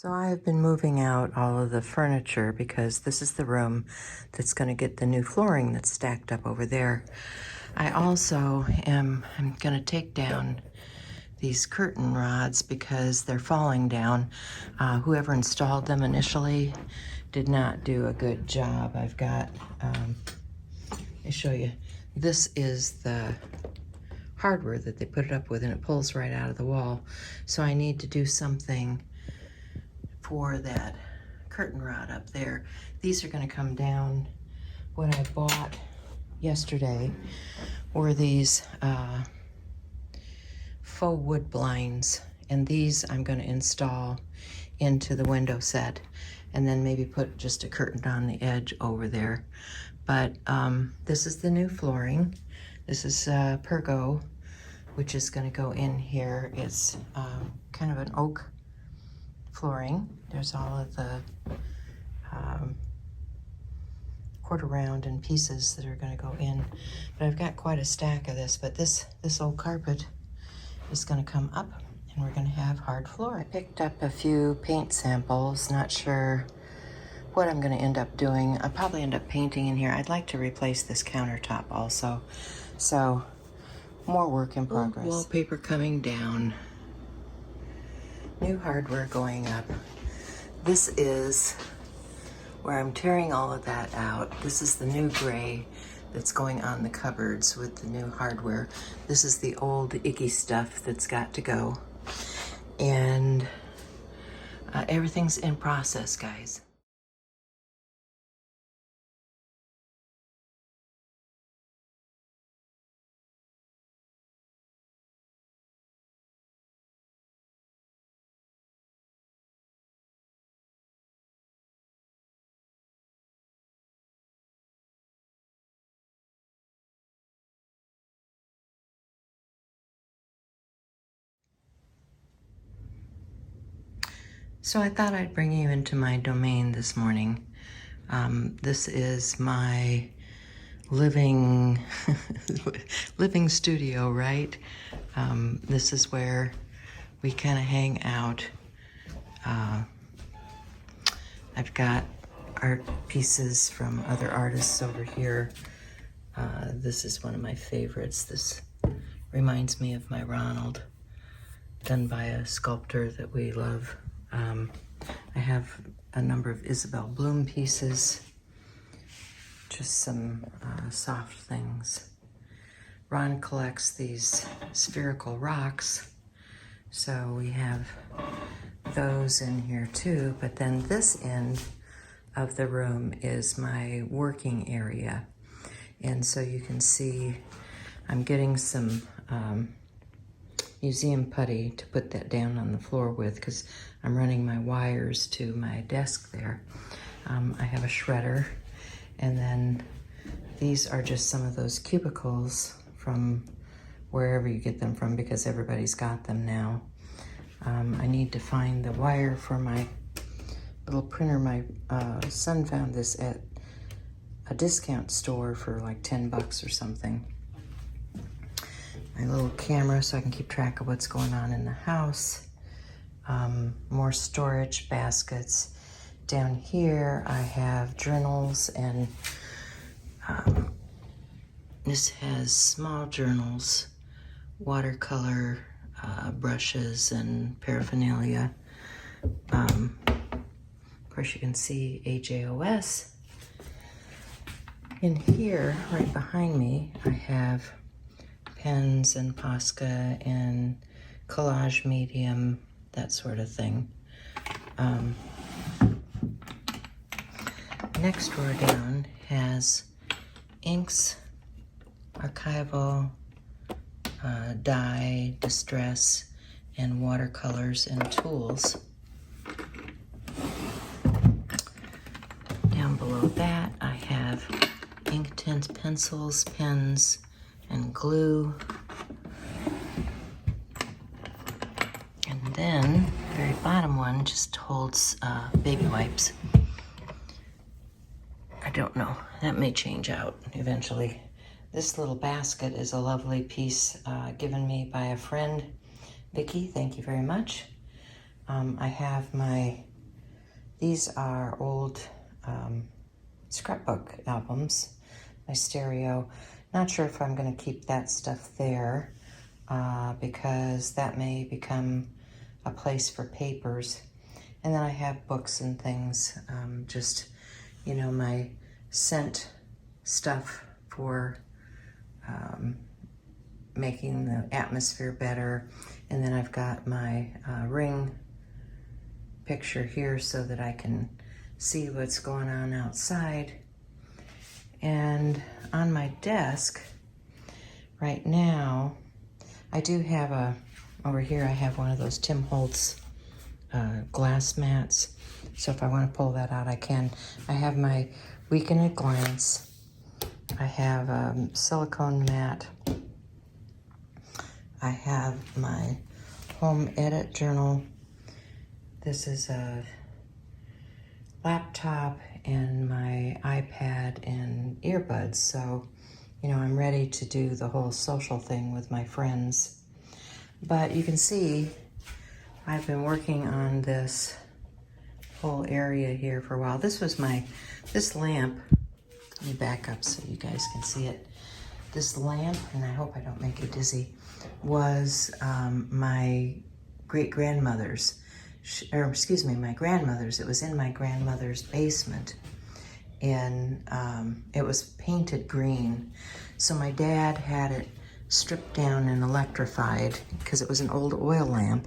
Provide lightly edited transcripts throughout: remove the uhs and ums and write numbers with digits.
So I have been moving out all of the furniture because this is the room that's going to get the new flooring that's stacked up over there. I also I'm going to take down these curtain rods because they're falling down. Whoever installed them initially did not do a good job. I've got, let me show you. This is the hardware that they put it up with, and it pulls right out of the wall. So I need to do something for that curtain rod up there. These are going to come down. What I bought yesterday were these faux wood blinds, and these I'm going to install into the window set and then maybe put just a curtain on the edge over there. But this is the new flooring. This is Pergo, which is going to go in here. It's kind of an oak flooring. There's all of the quarter round and pieces that are going to go in. But I've got quite a stack of this, but this old carpet is going to come up and we're going to have hard floor. I picked up a few paint samples, not sure what I'm going to end up doing. I'll probably end up painting in here. I'd like to replace this countertop also. So more work in progress. Wallpaper coming down. New hardware going up. This is where I'm tearing all of that out. This is the new gray that's going on the cupboards with the new hardware. This is the old icky stuff that's got to go. And everything's in process, guys. So I thought I'd bring you into my domain this morning. This is my living studio, right? This is where we kind of hang out. I've got art pieces from other artists over here. This is one of my favorites. This reminds me of my Ronald, done by a sculptor that we love. I have a number of Isabel Bloom pieces, just some soft things. Ron collects these spherical rocks, so we have those in here too, but then this end of the room is my working area. And so you can see I'm getting some museum putty to put that down on the floor with because I'm running my wires to my desk there. I have a shredder, and then these are just some of those cubicles from wherever you get them from because everybody's got them now. I need to find the wire for my little printer. My son found this at a discount store for like 10 bucks or something. My little camera so I can keep track of what's going on in the house. More storage baskets. Down here I have journals, and this has small journals, watercolor brushes and paraphernalia. Of course you can see AJOS. In here, right behind me, I have pens and Posca and collage medium, that sort of thing. Next drawer down has inks, archival, dye, distress, and watercolors and tools. Down below that, I have ink tint pencils, pens, and glue. And then the very bottom one just holds baby wipes. I don't know, that may change out eventually. This little basket is a lovely piece given me by a friend, Vicky. Thank you very much. I have my These are old scrapbook albums, my stereo. Not sure if I'm going to keep that stuff there because that may become a place for papers. And then I have books and things, just, you know, my scent stuff for making the atmosphere better. And then I've got my ring picture here so that I can see what's going on outside. And on my desk right now, I do have over here I have one of those Tim Holtz glass mats. So if I want to pull that out, I can. I have my Weekend at Glance. I have a silicone mat. I have my home edit journal. This is a laptop and my iPad and earbuds. So, you know, I'm ready to do the whole social thing with my friends. But you can see I've been working on this whole area here for a while. This lamp, let me back up so you guys can see it. This lamp, and I hope I don't make you dizzy, was my great-grandmother's, or excuse me, my grandmother's. It was in my grandmother's basement, and it was painted green. So my dad had it stripped down and electrified because it was an old oil lamp.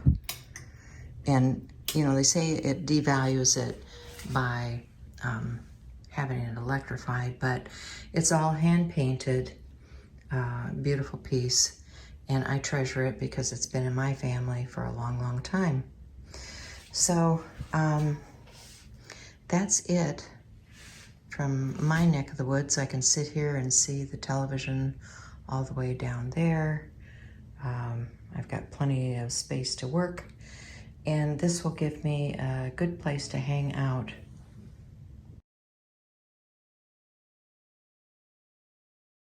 And, you know, they say it devalues it by having it electrified, but it's all hand painted, beautiful piece. And I treasure it because it's been in my family for a long, long time. So that's it from my neck of the woods. I can sit here and see the television all the way down there. I've got plenty of space to work. And this will give me a good place to hang out